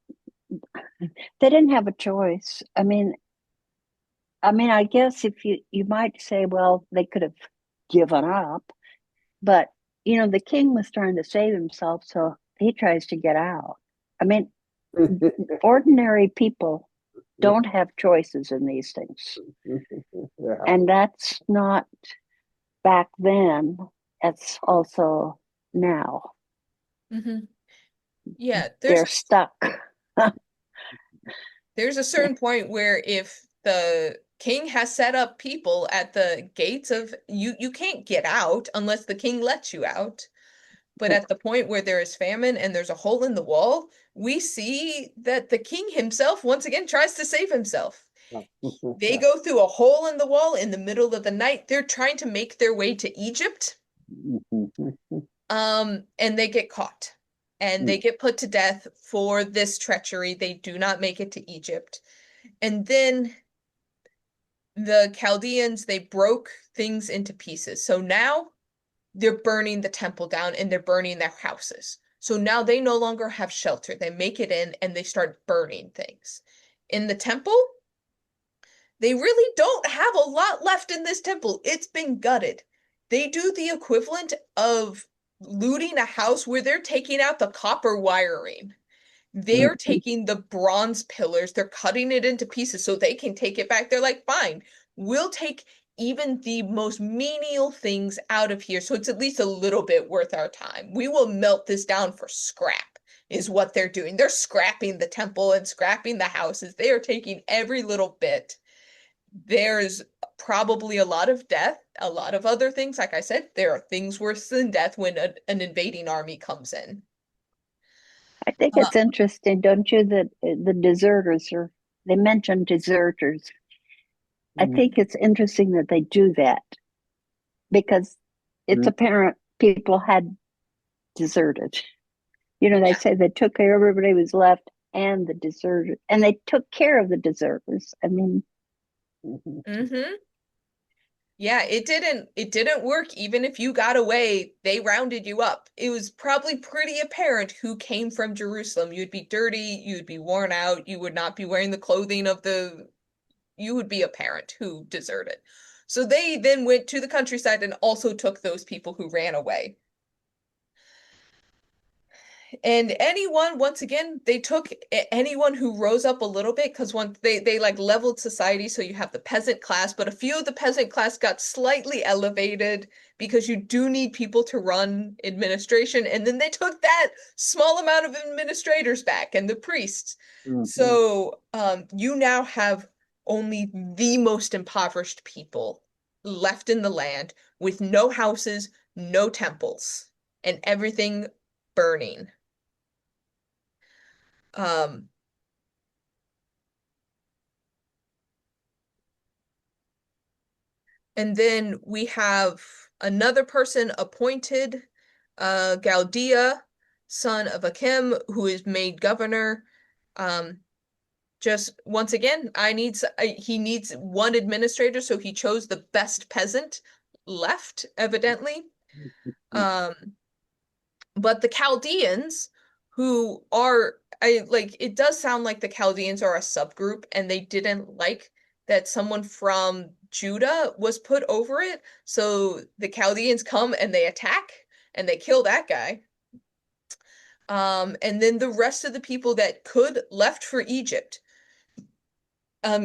they didn't have a choice. I guess if you might say, well, they could have given up, but the king was trying to save himself, so he tries to get out. I mean, ordinary people don't have choices in these things. Yeah. And that's not back then, it's also now. Mm-hmm. Yeah, They're stuck. there's a certain point where if the king has set up people at the gates of you can't get out unless the king lets you out. But at the point where there is famine and there's a hole in the wall, we see that the king himself once again tries to save himself. They go through a hole in the wall in the middle of the night. They're trying to make their way to Egypt. And they get caught. And they get put to death for this treachery. They do not make it to Egypt. And then the Chaldeans, they broke things into pieces. So now they're burning the temple down and they're burning their houses. So now they no longer have shelter. They make it in and they start burning things. In the temple, they really don't have a lot left in this temple. It's been gutted. They do the equivalent of looting a house where they're taking out the copper wiring. They're taking the bronze pillars, they're cutting it into pieces so they can take it back. They're like, fine, we'll take even the most menial things out of here so it's at least a little bit worth our time. We will melt this down for scrap, is what they're doing. They're scrapping the temple and scrapping the houses. They are taking every little bit. There's probably a lot of death, a lot of other things. Like I said, there are things worse than death when an invading army comes in. I think it's interesting, don't you, that the deserters they mention deserters. I think it's interesting that they do that because it's apparent people had deserted. They say they took care of everybody who was left and the deserters, and they took care of the deserters. Mm-hmm. Yeah, it didn't work. Even if you got away, they rounded you up. It was probably pretty apparent who came from Jerusalem. You'd be dirty, you'd be worn out, you would not be wearing the clothing of you would be apparent who deserted. So they then went to the countryside and also took those people who ran away. And anyone, once again, they took anyone who rose up a little bit because once they like leveled society, so you have the peasant class, but a few of the peasant class got slightly elevated because you do need people to run administration, and then they took that small amount of administrators back and the priests. So you now have only the most impoverished people left in the land with no houses, no temples, and everything burning. Um, and then we have another person appointed, Galdea, son of Akim, who is made governor. Just once again, he needs one administrator, so he chose the best peasant left, evidently. But the Chaldeans, who are it does sound like the Chaldeans are a subgroup and they didn't like that someone from Judah was put over it. So the Chaldeans come and they attack and they kill that guy. And then the rest of the people that could left for Egypt.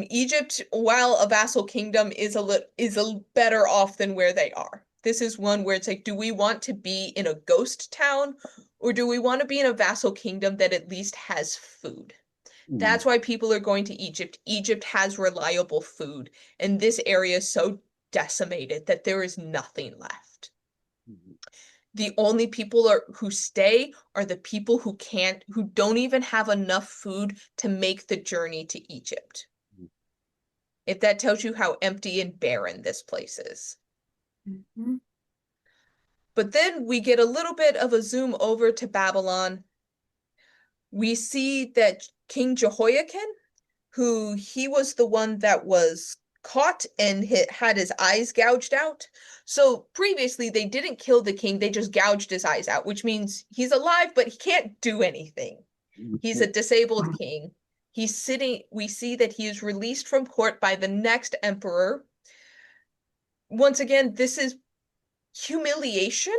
Egypt, while a vassal kingdom, is a better off than where they are. This is one where it's like, do we want to be in a ghost town or do we want to be in a vassal kingdom that at least has food? That's why people are going to Egypt. Egypt has reliable food, and this area is so decimated that there is nothing left. The only people who stay are the people who don't even have enough food to make the journey to Egypt. If that tells you how empty and barren this place is. But then we get a little bit of a zoom over to Babylon. We see that King Jehoiakim, who he was the one that was caught and had his eyes gouged out. So previously they didn't kill the king, they just gouged his eyes out, which means he's alive, but he can't do anything. He's a disabled king. He's sitting, we see that he is released from court by the next emperor. Once again, this is humiliation.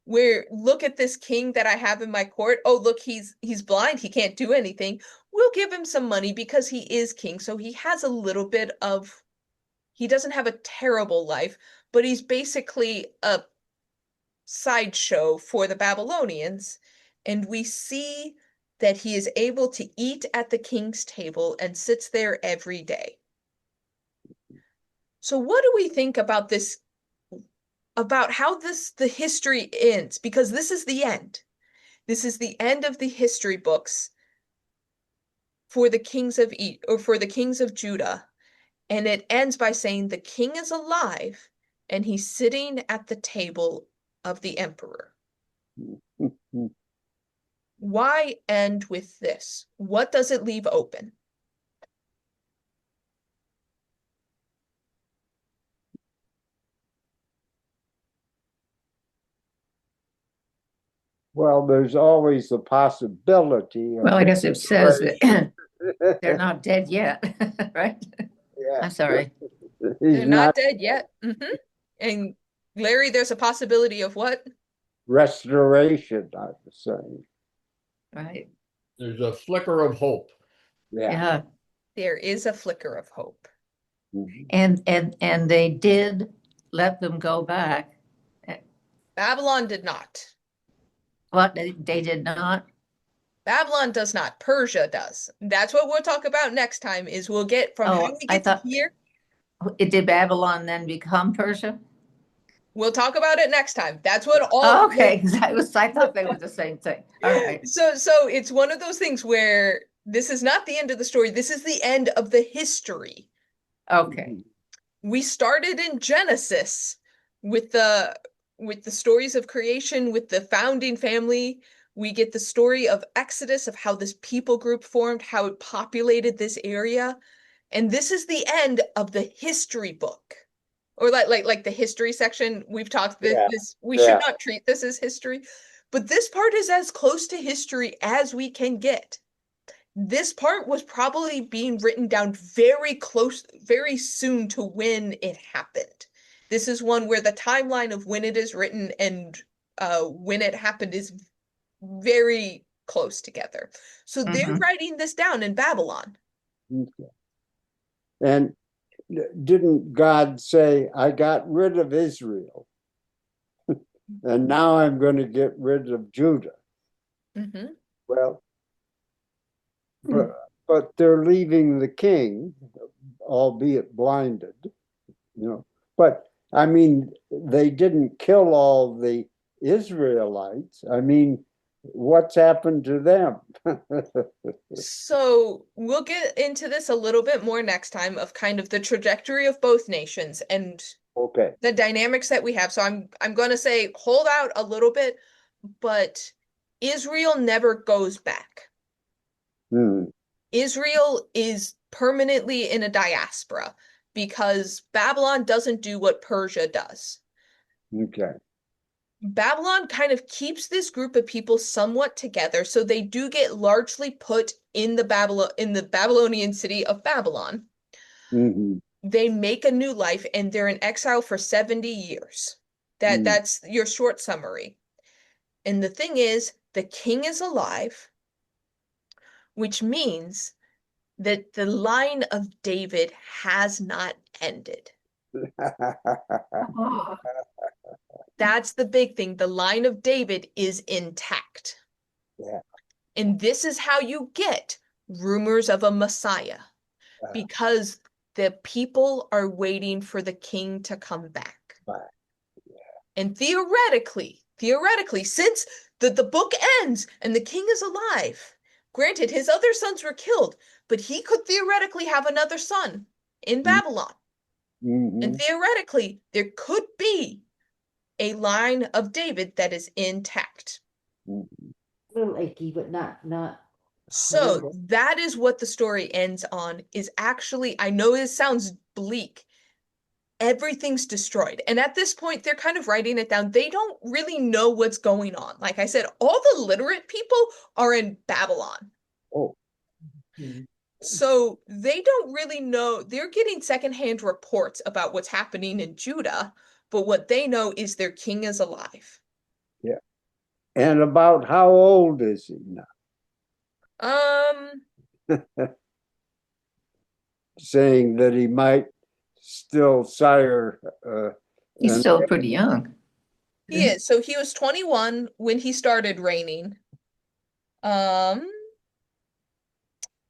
Where look at this king that I have in my court. Oh, look, he's blind. He can't do anything. We'll give him some money because he is king. So he has a little bit of, he doesn't have a terrible life, but he's basically a sideshow for the Babylonians. And we see that he is able to eat at the king's table and sits there every day. So what do we think about this, about how the history ends? Because this is the end. This is the end of the history books for the kings of for the kings of Judah. And it ends by saying the king is alive and he's sitting at the table of the emperor. Why end with this? What does it leave open? Well, there's always the possibility of Well, I guess it says that they're not dead yet, right? Yeah. I'm sorry. They're not dead yet. And Larry, there's a possibility of what? Restoration, I was saying. Right. There's a flicker of hope. Yeah. Yeah. There is a flicker of hope. Mhm. And they did let them go back. Babylon did not. What, they did not? Babylon does not. Persia does. That's what we'll talk about next time, is we'll get from how we I get to thought here. Did Babylon then become Persia? We'll talk about it next time. That's what all Oh, okay, I thought they were the same thing. All right. So it's one of those things where this is not the end of the story. This is the end of the history. Okay. We started in Genesis with the stories of creation, with the founding family. We get the story of Exodus, of how this people group formed, how it populated this area. And this is the end of the history book. Or like the history section. We've talked this we should not treat this as history, but this part is as close to history as we can get. This part was probably being written down very soon to when it happened. This is one where the timeline of when it is written and when it happened is very close together. So they're writing this down in Babylon. Okay. And didn't God say, I got rid of Israel, and now I'm going to get rid of Judah? Mm-hmm. Well, but they're leaving the king, albeit blinded, you know. But I mean, they didn't kill all the Israelites. I mean, what's happened to them? So we'll get into this a little bit more next time, of kind of the trajectory of both nations and Okay. the dynamics that we have. So I'm going to say hold out a little bit, but Israel never goes back. Israel is permanently in a diaspora because Babylon doesn't do what Persia does. Okay. Babylon kind of keeps this group of people somewhat together, so they do get largely put in the Babylonian city of Babylon. They make a new life and they're in exile for 70 years. That's your short summary. And the thing is, the king is alive, which means that the line of David has not ended. That's the big thing. The line of David is intact. Yeah. And this is how you get rumors of a Messiah, because the people are waiting for the king to come back. And theoretically, since the book ends and the king is alive, granted, his other sons were killed, but he could theoretically have another son in Babylon. And theoretically, there could be a line of David that is intact. Mm. A little achy, but not So horrible. that is what the story ends on, is actually, I know it sounds bleak, everything's destroyed. And at this point, they're kind of writing it down. They don't really know what's going on. Like I said, all the literate people are in Babylon. Oh, So they don't really know. They're getting secondhand reports about what's happening in Judah, but what they know is their king is alive. yeah. And about how old is he now? Um, Saying that he might still sire. He's an still pretty young. he is. So he was 21 when he started reigning. Um,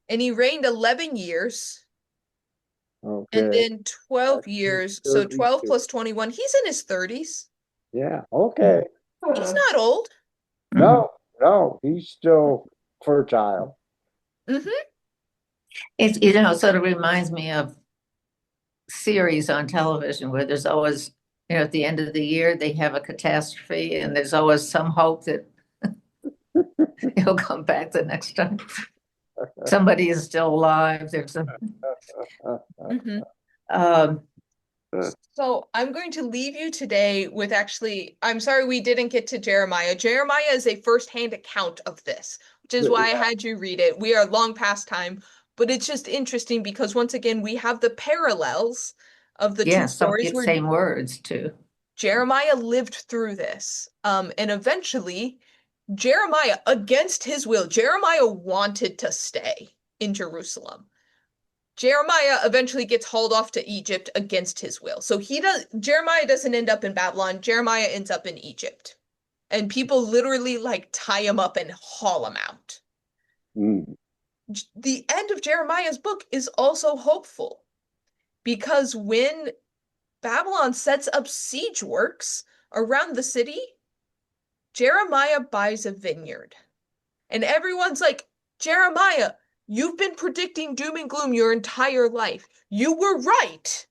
and he reigned 11 years. Okay. And then 12 That's years. So 12 32. plus 21. He's in his 30s. Yeah, okay. He's not old. No, no, he's still fertile. Mm-hmm. It's, you know, it sort of reminds me of series on television where there's always, you know, at the end of the year, they have a catastrophe and there's always some hope that he'll come back the next time. Somebody is still alive. There's a, Mm-hmm. um, So I'm going to leave you today with actually, I'm sorry we didn't get to Jeremiah. Jeremiah is a first-hand account of this, which is why I had you read it. We are long past time, but it's just interesting because once again, we have the parallels of the yeah, two some stories where same words too. Jeremiah lived through this. And eventually, Jeremiah, against his will, Jeremiah wanted to stay in Jerusalem. Jeremiah eventually gets hauled off to Egypt against his will. So Jeremiah doesn't end up in Babylon. Jeremiah ends up in Egypt. And people literally like tie him up and haul him out. Mm. The end of Jeremiah's book is also hopeful because when Babylon sets up siege works around the city, Jeremiah buys a vineyard. And everyone's like, Jeremiah, you've been predicting doom and gloom your entire life. You were right.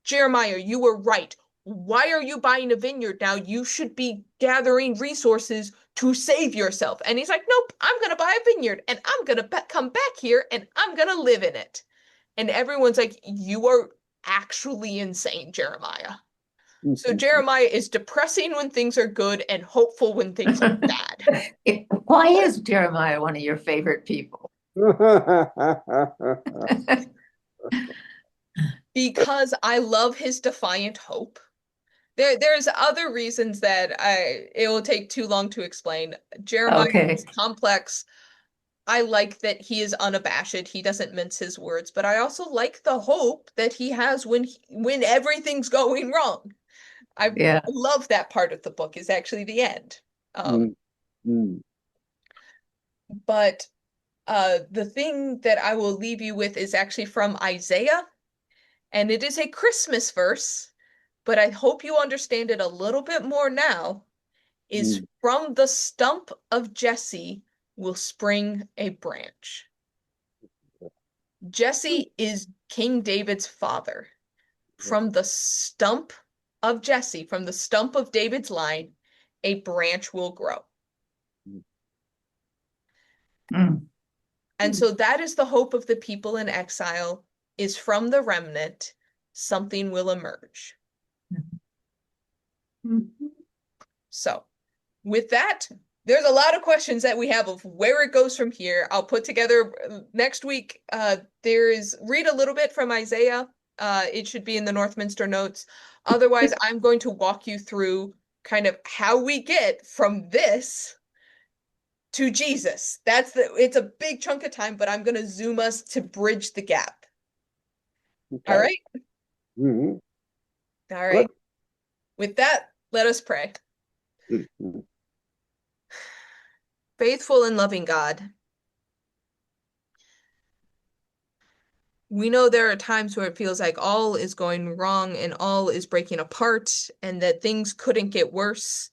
Jeremiah, you were right. Why are you buying a vineyard now? You should be gathering resources to save yourself. And he's like, nope, I'm going to buy a vineyard and I'm going to come back here and I'm going to live in it. And everyone's like, you are actually insane, Jeremiah. So Jeremiah is depressing when things are good and hopeful when things are bad. Why is Jeremiah one of your favorite people? Because I love his defiant hope. There's other reasons that it will take too long to explain. Jeremiah Okay. is complex. I like that he is unabashed. He doesn't mince his words, but I also like the hope that he has when everything's going wrong. I Yeah. love that part of the book is actually the end. But the thing that I will leave you with is actually from Isaiah, and it is a Christmas verse, but I hope you understand it a little bit more now, is from the stump of Jesse will spring a branch. Jesse is King David's father. From the stump of Jesse, from the stump of David's line, a branch will grow. And so that is the hope of the people in exile, is from the remnant, something will emerge. So with that, there's a lot of questions that we have of where it goes from here. I'll put together next week. Read a little bit from Isaiah. It should be in the Northminster notes. Otherwise, I'm going to walk you through kind of how we get from this to Jesus. It's a big chunk of time, but I'm going to zoom us to bridge the gap. Okay. All right? Mm-hmm. All right. With that, let us pray. Mm-hmm. Faithful and loving God, we know there are times where it feels like all is going wrong and all is breaking apart and that things couldn't get worse.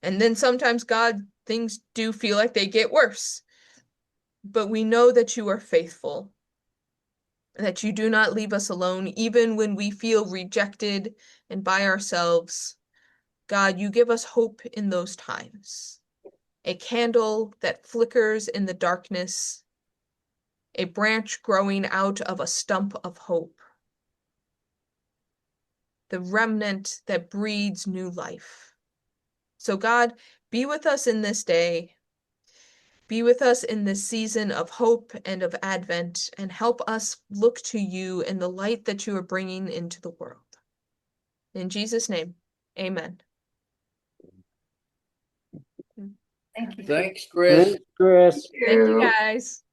And then sometimes, God, things do feel like they get worse. But we know that you are faithful, that you do not leave us alone, even when we feel rejected and by ourselves. God, you give us hope in those times. A candle that flickers in the darkness, a branch growing out of a stump of hope, the remnant that breeds new life. So God, be with us in this day. Be with us in this season of hope and of Advent, and help us look to you in the light that you are bringing into the world. In Jesus' name, amen. Thank you. Thanks, Chris. Thanks, Chris. Thank you, You. guys.